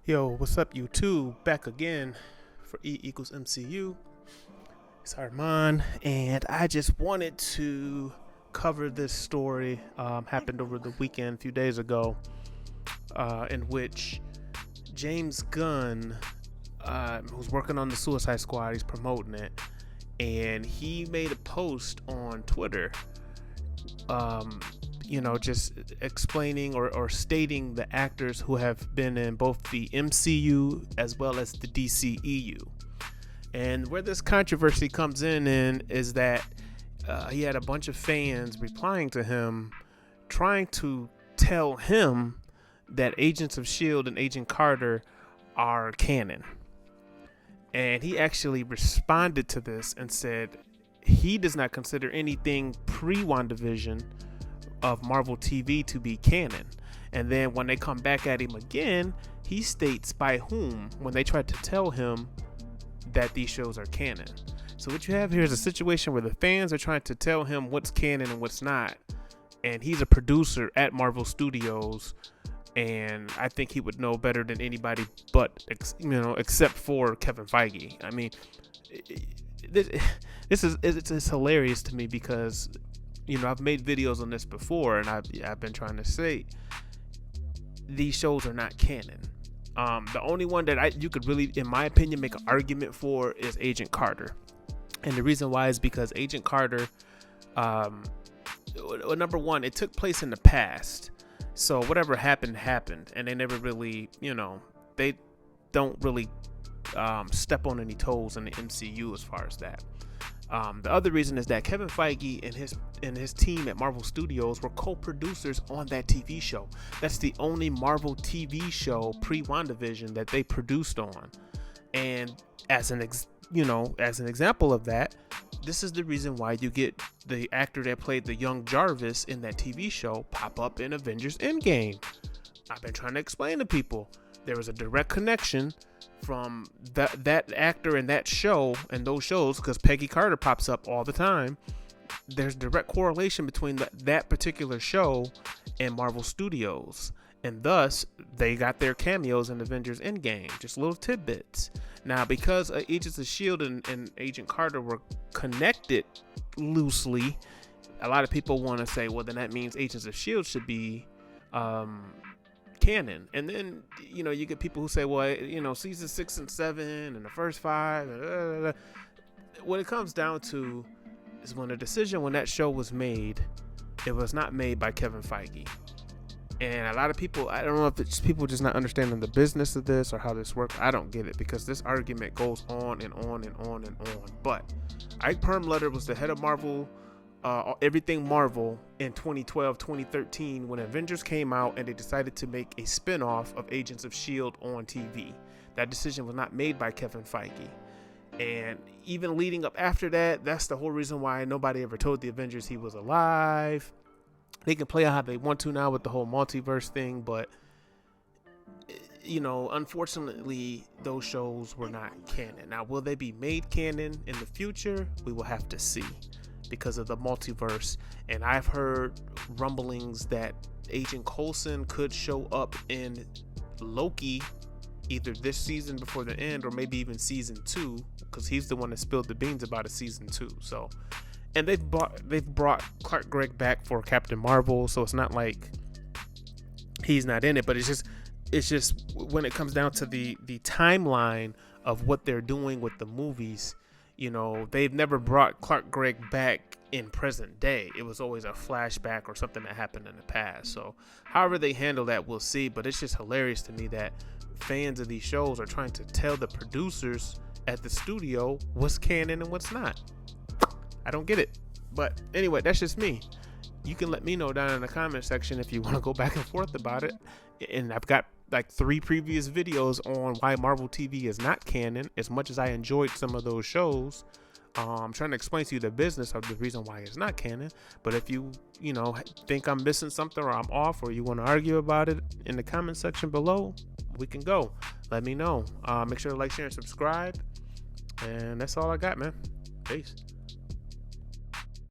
Yo, what's up, YouTube? Back again for E equals MCU. It's Armand, and I just wanted to cover this story. Happened over the weekend, a few days ago, in which James Gunn, who's working on the Suicide Squad, he's promoting it, and he made a post on Twitter. Just explaining or stating the actors who have been in both the MCU as well as the DCEU. And where this controversy comes in is that he had a bunch of fans replying to him, trying to tell him that Agents of S.H.I.E.L.D. and Agent Carter are canon. And he actually responded to this and said he does not consider anything pre-WandaVision of Marvel TV to be canon. And then when they come back at him again, he states by whom when they tried to tell him that these shows are canon. So what you have here is a situation where the fans are trying to tell him what's canon and what's not. And he's a producer at Marvel Studios, and I think he would know better than anybody but except for Kevin Feige. I mean, it's hilarious to me because I've made videos on this before, and I've been trying to say these shows are not canon. The only one that you could really, in my opinion, make an argument for is Agent Carter. And the reason why is because Agent Carter, number one, it took place in the past. So whatever happened, and they never really, they don't really step on any toes in the MCU as far as that. The other reason is that Kevin Feige and his team at Marvel Studios were co-producers on that TV show. That's the only Marvel TV show pre-WandaVision that they produced on. And as an example of that, this is the reason why you get the actor that played the young Jarvis in that TV show pop up in Avengers Endgame. I've been trying to explain to people there was a direct connection from that actor in that show and those shows, because Peggy Carter pops up all the time. There's direct correlation between that particular show and Marvel Studios, and thus they got their cameos in Avengers Endgame. Just little tidbits. Now, because Agents of S.H.I.E.L.D. and Agent Carter were connected loosely, a lot of people want to say, well, then that means Agents of S.H.I.E.L.D. should be canon. And then you get people who say, well, season 6 and 7 and the first 5, what it comes down to is when that show was made, it was not made by Kevin Feige. And a lot of people, I don't know if it's people just not understanding the business of this or how this works. I don't get it, because this argument goes on and on and on and on. But Ike Perlmutter was the head of Marvel, everything Marvel, in 2012, 2013, when Avengers came out and they decided to make a spin-off of Agents of S.H.I.E.L.D. on TV. That decision was not made by Kevin Feige. And even leading up after that, that's the whole reason why nobody ever told the Avengers he was alive. They can play how they want to now with the whole multiverse thing, but unfortunately, those shows were not canon. Now, will they be made canon in the future? We will have to see, because of the multiverse. And I've heard rumblings that Agent Coulson could show up in Loki either this season before the end, or maybe even season 2, because he's the one that spilled the beans about a season 2. So, and they've brought Clark Gregg back for Captain Marvel, so it's not like he's not in it. But it's just when it comes down to the timeline of what they're doing with the movies, they've never brought Clark Gregg back in present day. It was always a flashback or something that happened in the past. So however they handle that, we'll see. But it's just hilarious to me that fans of these shows are trying to tell the producers at the studio what's canon and what's not. I don't get it. But anyway, that's just me. You can let me know down in the comment section if you want to go back and forth about it. And I've got like 3 previous videos on why Marvel TV is not canon. As much as I enjoyed some of those shows, I'm trying to explain to you the business of the reason why it's not canon. But if you think I'm missing something, or I'm off, or you want to argue about it in the comment section below, we can go. Let me know. Make sure to like, share, and subscribe. And that's all I got, man. Peace.